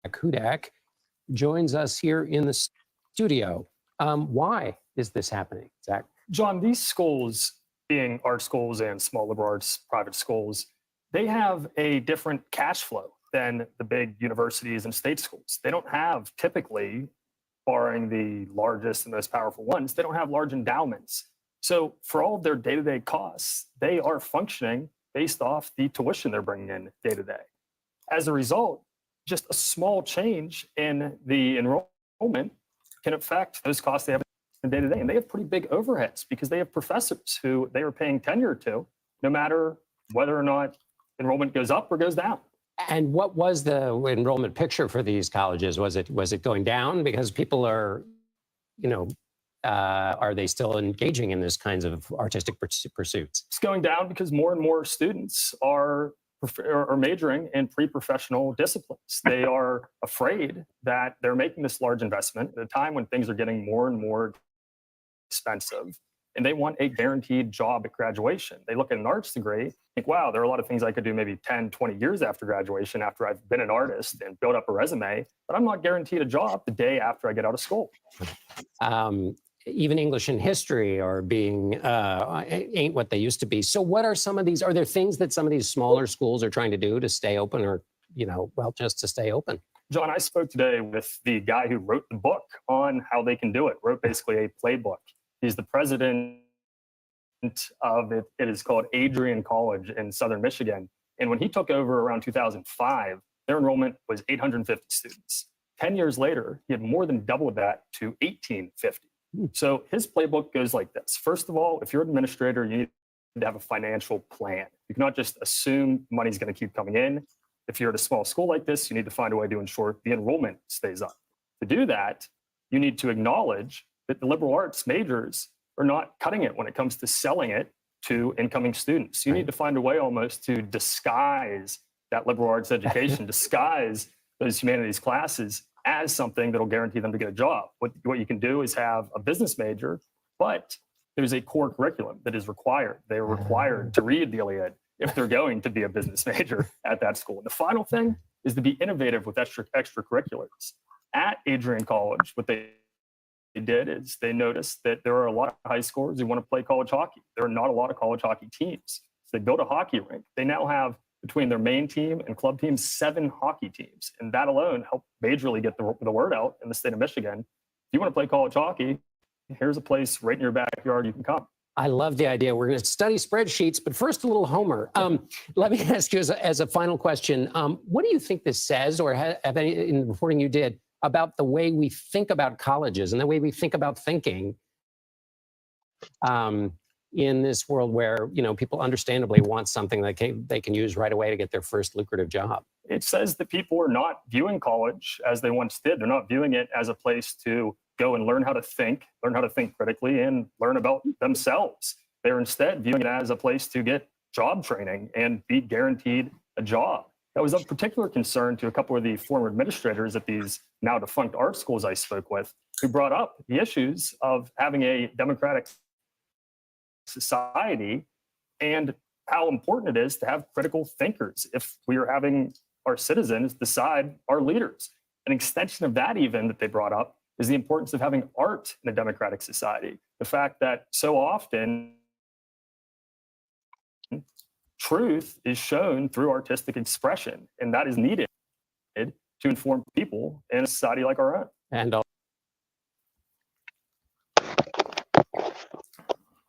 [SPEAKER 14] Hudak joins us here in the studio. Why is this happening, Zach?
[SPEAKER 15] John, these schools, being art schools and small liberal arts private schools, they have a different cash flow than the big universities and state schools. They don't have, typically, barring the largest and most powerful ones, they don't have large endowments. So for all of their day-to-day costs, they are functioning based off the tuition they're bringing in day-to-day. As a result, just a small change in the enrollment can affect those costs they have day to day. And they have pretty big overheads because they have professors who they are paying tenure to, no matter whether or not enrollment goes up or goes down.
[SPEAKER 14] And what was the enrollment picture for these colleges? Was it going down because people are, are they still engaging in this kinds of artistic pursuits?
[SPEAKER 15] It's going down because more and more students are majoring in pre-professional disciplines. They are afraid that they're making this large investment at a time when things are getting more and more expensive, and they want a guaranteed job at graduation. They look at an arts degree, think, wow, there are a lot of things I could do maybe 10, 20 years after graduation, after I've been an artist and built up a resume, but I'm not guaranteed a job the day after I get out of school.
[SPEAKER 14] Even English and history are being, ain't what they used to be. So what are some of these, are there things that some of these smaller schools are trying to do to stay open or, just to stay open?
[SPEAKER 15] John, I spoke today with the guy who wrote the book on how they can do it, wrote basically a playbook. He's the president of it. It is called Adrian College in Southern Michigan. And when he took over around 2005, their enrollment was 850 students. 10 years later, he had more than doubled that to 1850. So his playbook goes like this. First of all, if you're an administrator, you need to have a financial plan. You cannot just assume money's going to keep coming in. If you're at a small school like this, you need to find a way to ensure the enrollment stays up. To do that, you need to acknowledge that the liberal arts majors are not cutting it when it comes to selling it to incoming students. You need to find a way almost to disguise that liberal arts education, disguise those humanities classes as something that'll guarantee them to get a job. What you can do is have a business major, but there's a core curriculum that is required. They are required to read the Iliad if they're going to be a business major at that school. And the final thing is to be innovative with extracurriculars. At Adrian College, what they did is they noticed that there are a lot of high schoolers who want to play college hockey. There are not a lot of college hockey teams. So they built a hockey rink. They now have, between their main team and club teams, 7 hockey teams. And that alone helped majorly get the word out in the state of Michigan. If you want to play college hockey, here's a place right in your backyard you can come.
[SPEAKER 14] I love the idea. We're going to study spreadsheets, but first a little Homer. Let me ask you as a final question, what do you think this says, or have any in the reporting you did, about the way we think about colleges and the way we think about thinking in this world where, people understandably want something that they can use right away to get their first lucrative job?
[SPEAKER 15] It says that people are not viewing college as they once did. They're not viewing it as a place to go and learn how to think critically, and learn about themselves. They're instead viewing it as a place to get job training and be guaranteed a job. That was of particular concern to a couple of the former administrators at these now defunct art schools I spoke with, who brought up the issues of having a democratic society and how important it is to have critical thinkers if we are having our citizens decide our leaders. An extension of that, even that they brought up, is the importance of having art in a democratic society. The fact that so often truth is shown through artistic expression, and that is needed to inform people in a society like our own.
[SPEAKER 14] And
[SPEAKER 1] All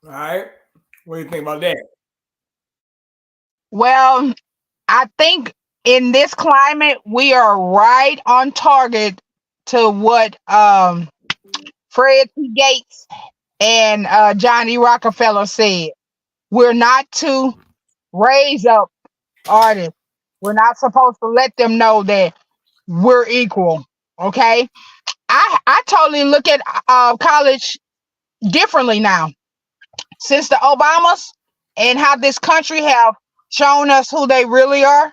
[SPEAKER 1] right. What do you think about that?
[SPEAKER 2] Well, I think in this climate, we are right on target to what Fred T. Gates and Johnny Rockefeller said. We're not to raise up artists. We're not supposed to let them know that we're equal. Okay. I totally look at college differently now since the Obamas and how this country have shown us who they really are.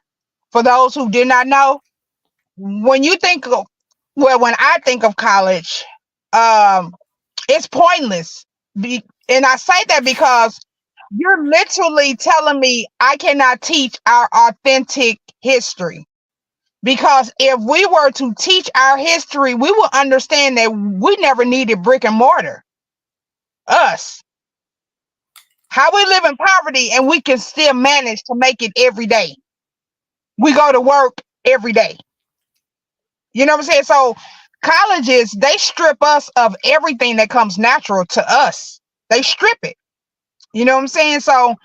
[SPEAKER 2] For those who did not know, when you think of, well, when I think of college, it's pointless. And I say that because you're literally telling me I cannot teach our authentic history. Because if we were to teach our history, we will understand that we never needed brick and mortar. Us. How we live in poverty and we can still manage to make it every day. We go to work every day. You know what I'm saying? So colleges, they strip us of everything that comes natural to us. They strip it. You know what I'm saying? So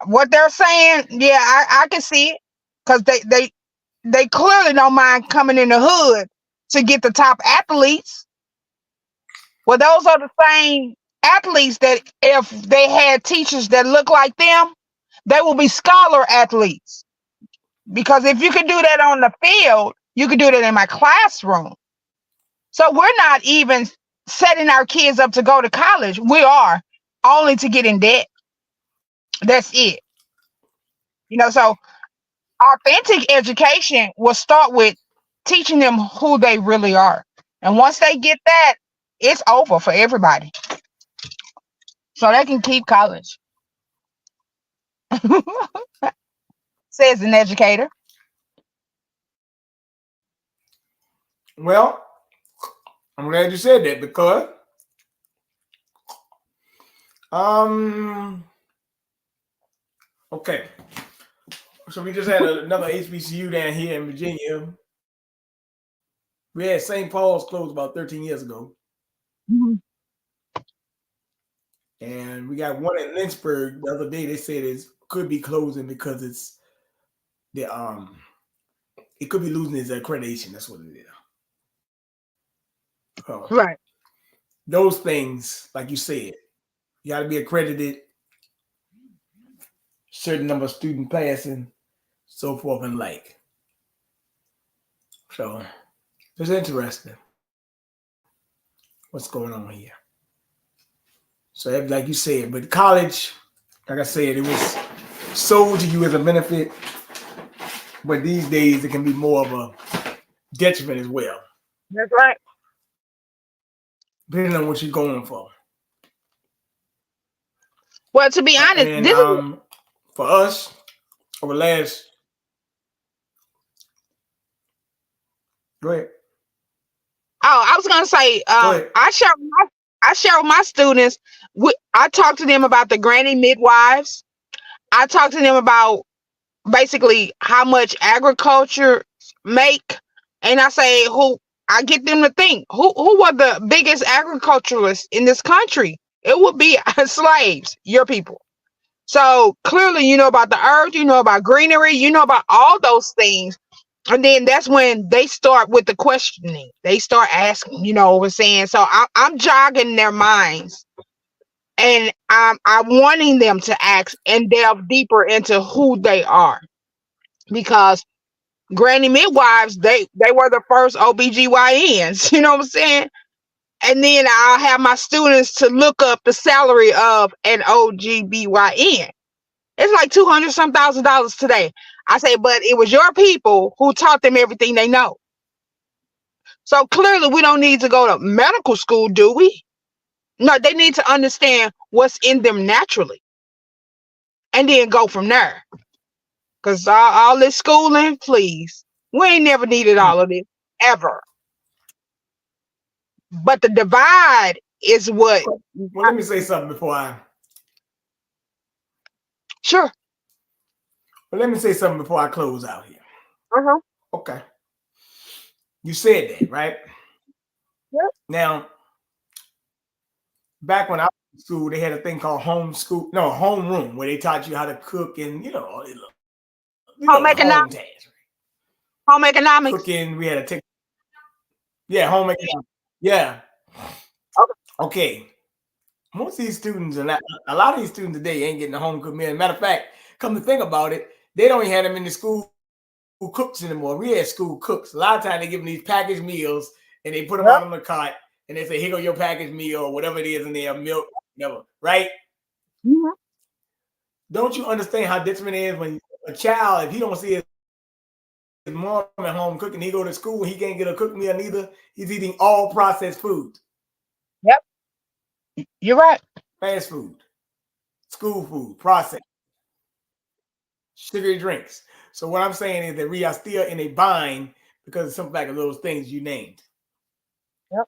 [SPEAKER 2] what they're saying, yeah, I can see it. Because they clearly don't mind coming in the hood to get the top athletes. Well, those are the same athletes that if they had teachers that look like them, they will be scholar athletes. Because if you could do that on the field, you could do that in my classroom. So we're not even setting our kids up to go to college. We are only to get in debt. That's it. You know, so authentic education will start with teaching them who they really are. And once they get that, it's over for everybody. So they can keep college. Says an educator.
[SPEAKER 1] Well, I'm glad you said that because okay. So we just had another HBCU down here in Virginia. We had St. Paul's closed about 13 years ago.
[SPEAKER 2] Mhm.
[SPEAKER 1] And we got one in Lynchburg the other day. They said it could be closing because it's the it could be losing its accreditation. That's what it is.
[SPEAKER 2] Right.
[SPEAKER 1] Those things, like you said, you got to be accredited, certain number of student passing, so forth and like. So it's interesting what's going on here. So like you said, but college, like I said, it was sold to you as a benefit, but these days it can be more of a detriment as well.
[SPEAKER 2] That's right.
[SPEAKER 1] Depending on what you're going for.
[SPEAKER 2] Well, to be honest,
[SPEAKER 1] And
[SPEAKER 2] this is
[SPEAKER 1] for us, over the last, go ahead.
[SPEAKER 2] Oh, I was gonna say, I share with my students. I talk to them about the granny midwives. I talk to them about basically how much agriculture make, and I say who. I get them to think who were the biggest agriculturalists in this country. It would be slaves, your people. So clearly, you know about the earth, you know about greenery, you know about all those things. And then that's when they start with the questioning. They start asking, we're saying. So I'm jogging their minds, and I'm wanting them to ask and delve deeper into who they are, because granny midwives, they were the first OBGYNs. You know what I'm saying? and then I'll have my students to look up the salary of an OGBYN. It's like $200 thousand today. I say, but it was your people who taught them everything they know. So clearly, we don't need to go to medical school, do we? No, they need to understand what's in them naturally, and then go from there. Cause all this schooling, please, we ain't never needed all of this ever. But the divide is what.
[SPEAKER 1] Well, let me say something before I.
[SPEAKER 2] Sure.
[SPEAKER 1] Well, let me say something before I close out here.
[SPEAKER 2] Uh-huh.
[SPEAKER 1] Okay. You said that, right?
[SPEAKER 2] Yep.
[SPEAKER 1] Now, back when I was in school, they had a thing called homeroom, where they taught you how to cook and
[SPEAKER 2] Home
[SPEAKER 1] the home
[SPEAKER 2] economics.
[SPEAKER 1] tasks.
[SPEAKER 2] Home economics.
[SPEAKER 1] Cooking, we had to take. Yeah, home economics. Yeah. Okay. Most of these students are not. A lot of these students today ain't getting a home cooked meal. Matter of fact, come to think about it, they don't even have them in the school cooks anymore. We had school cooks. A lot of times they give them these packaged meals and they put them out on the cart and they say, "Here go your packaged meal," or whatever it is in there, milk, whatever. Right?
[SPEAKER 2] Mm-hmm.
[SPEAKER 1] Don't you understand how different it is when a child, if he don't see his mom at home cooking, he go to school, he can't get a cooked meal neither. He's eating all processed food.
[SPEAKER 2] Yep. You're right.
[SPEAKER 1] Fast food, school food, processed, sugary drinks. So what I'm saying is that we are still in a bind because of some fact of those things you named.
[SPEAKER 2] Yep.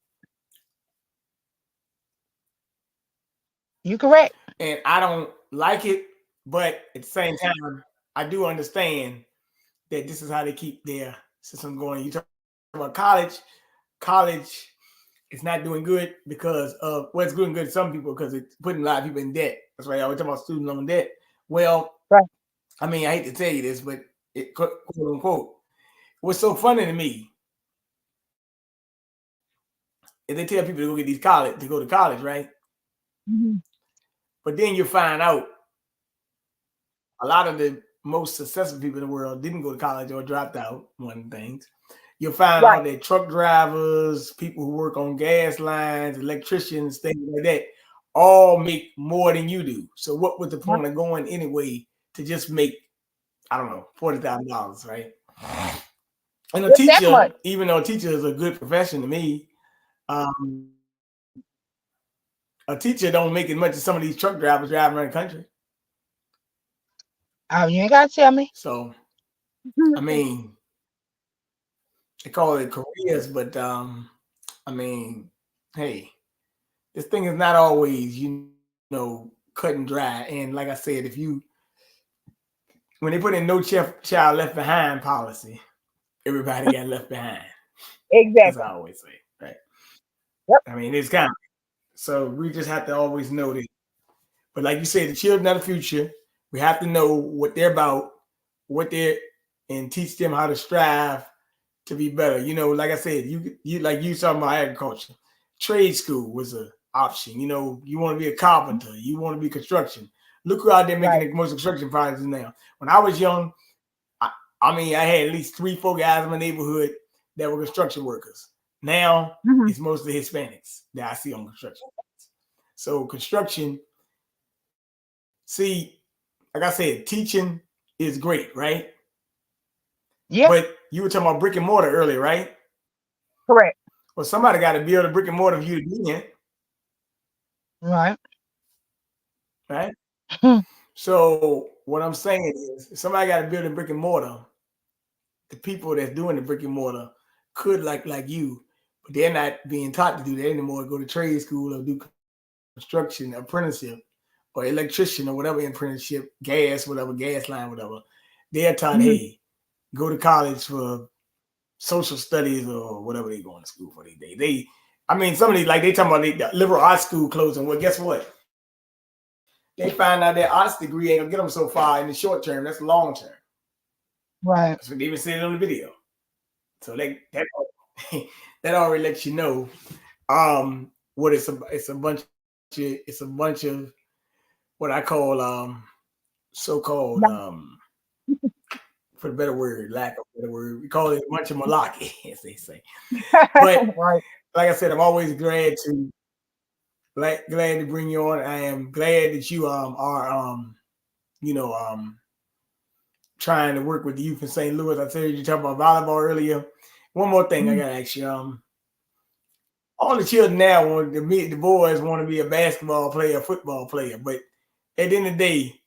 [SPEAKER 2] You're correct.
[SPEAKER 1] And I don't like it, but at the same time, I do understand that this is how they keep their system going. You talk about college. College is not doing good because of it's doing good to some people because it's putting a lot of people in debt. That's why I always talk about student loan debt. Well,
[SPEAKER 2] right.
[SPEAKER 1] I mean, I hate to tell you this, but quote unquote, what's so funny to me is they tell people to go get to go to college, right?
[SPEAKER 2] Mm-hmm.
[SPEAKER 1] But then you find out a lot of the most successful people in the world didn't go to college or dropped out. One of the things you'll find out that truck drivers, people who work on gas lines, electricians, things like that, all make more than you do. So what was the point of going anyway to just make, I don't know, $40,000, right? And a teacher, even though a teacher is a good profession to me, a teacher don't make as much as some of these truck drivers driving around the country.
[SPEAKER 2] Oh, you ain't gotta tell me.
[SPEAKER 1] So, I mean, they call it careers, but I mean, hey, this thing is not always, cut and dry. And like I said, when they put in no child left behind policy, everybody got left behind.
[SPEAKER 2] Exactly.
[SPEAKER 1] As I always say, right?
[SPEAKER 2] Yep.
[SPEAKER 1] I mean, it's kind of, so we just have to always know that. But like you said, the children of the future, we have to know what they're about, and teach them how to strive to be better. Like I said, you like you talking about agriculture. Trade school was an option. You want to be a carpenter, you want to be construction. Look who out there making the most construction projects now. When I was young, I had at least 3-4 guys in my neighborhood that were construction workers. Now it's mostly Hispanics that I see on construction. So construction, see, like I said, teaching is great, right?
[SPEAKER 2] Yeah.
[SPEAKER 1] But you were talking about brick and mortar earlier, right?
[SPEAKER 2] Correct.
[SPEAKER 1] Well, somebody got to build a brick and mortar for you to be in.
[SPEAKER 2] Right.
[SPEAKER 1] Right. So what I'm saying is, if somebody got to build a brick and mortar, the people that's doing the brick and mortar could like you, but they're not being taught to do that anymore. Go to trade school or do construction apprenticeship or electrician or whatever apprenticeship, gas line, whatever. They're taught, hey, go to college for social studies or whatever they're going to school for these days. Some of these, like they talking about the liberal arts school closing. Well, guess what? They find out their arts degree ain't gonna get them so far in the short term. That's long term.
[SPEAKER 2] Right.
[SPEAKER 1] That's what they even said on the video. So that already lets you know what it's a bunch of what I call so-called for the better word, lack of a better word, we call it a bunch of malarkey, as they say. But like I said, I'm always glad to bring you on. I am glad that you are you know trying to work with the youth in St. Louis. I said you talked about volleyball earlier. One more thing I gotta ask you. All the children now want to meet the boys want to be a basketball player, a football player, but at the end of the day,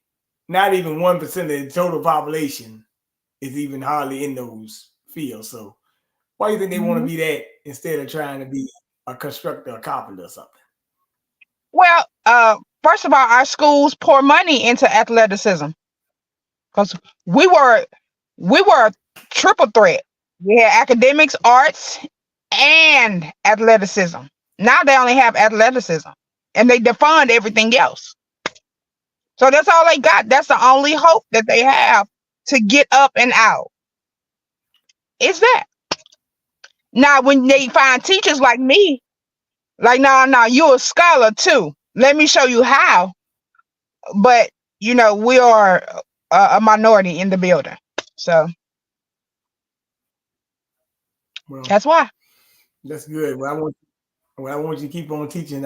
[SPEAKER 1] not even 1% of the total population is even hardly in those fields. So why do you think they want to be that instead of trying to be a constructor, a carpenter, or something?
[SPEAKER 2] Well, first of all, our schools pour money into athleticism because we were we were a triple threat. We had academics, arts, and athleticism. Now they only have athleticism, and they defund everything else. So that's all they got. That's the only hope that they have to get up and out. Is that now when they find teachers like me, like, no, you're a scholar too. Let me show you how. But we are a minority in the building, so
[SPEAKER 1] Well,
[SPEAKER 2] that's why.
[SPEAKER 1] that's good. Well, I want you to keep on teaching.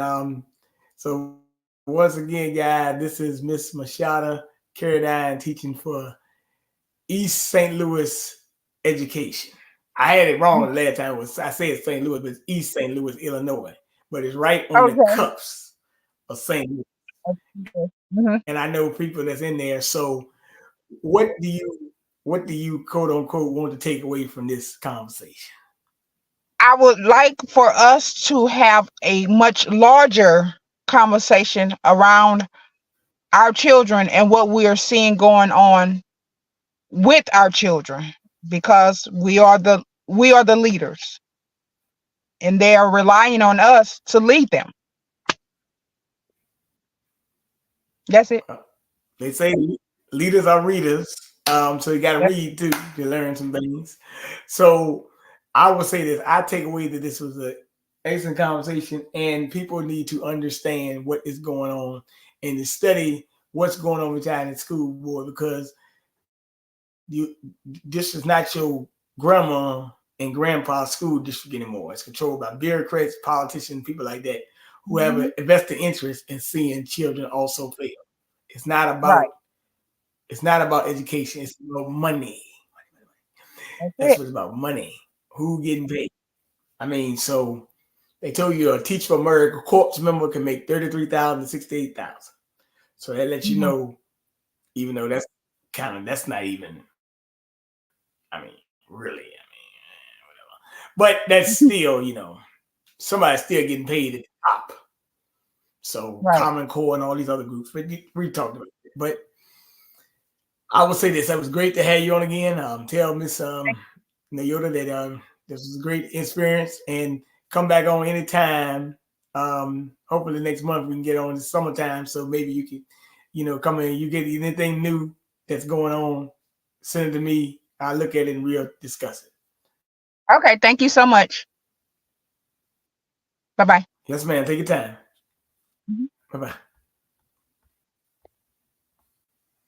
[SPEAKER 1] So once again, guys, this is Miss Marshata Carradine teaching for East St. Louis Education. I had it wrong the last time. I said St. Louis, but it's East St. Louis, Illinois. But it's right on the
[SPEAKER 2] Okay.
[SPEAKER 1] cuffs of St. Louis.
[SPEAKER 2] Mhm.
[SPEAKER 1] And I know people that's in there. So what do you quote unquote want to take away from this conversation?
[SPEAKER 2] I would like for us to have a much larger conversation around our children and what we are seeing going on with our children, because we are the leaders, and they are relying on us to lead them. That's it.
[SPEAKER 1] They say leaders are readers. So you got to
[SPEAKER 2] Yep.
[SPEAKER 1] read too to learn some things. So I would say this. I take away that this was an excellent conversation, and people need to understand what is going on and to study what's going on with y'all in the school board, because you this is not your grandma and grandpa's school district anymore. It's controlled by bureaucrats, politicians, people like that who have a vested interest in seeing children also fail. It's not
[SPEAKER 2] Right.
[SPEAKER 1] about it's not about education. It's about money.
[SPEAKER 2] That's
[SPEAKER 1] That's
[SPEAKER 2] it.
[SPEAKER 1] what it's about. Money. Who getting paid? I mean, so they told you a Teach for America corps member can make 33,000 to 68,000. So that lets you
[SPEAKER 2] Mhm.
[SPEAKER 1] know, even though that's not even. I mean, really. I mean, whatever. But that's still, somebody's still getting paid at the top. So
[SPEAKER 2] Right.
[SPEAKER 1] Common Core and all these other groups. But we talked about it. But I will say this: it was great to have you on again. Tell Miss Nayota that this was a great experience, and come back on anytime. Hopefully next month we can get on in the summertime, so maybe you can, come in. You get anything new that's going on, send it to me. I'll look at it and we'll discuss it.
[SPEAKER 2] Okay. Thank you so much. Bye bye.
[SPEAKER 1] Yes, ma'am. Take your time. Bye bye.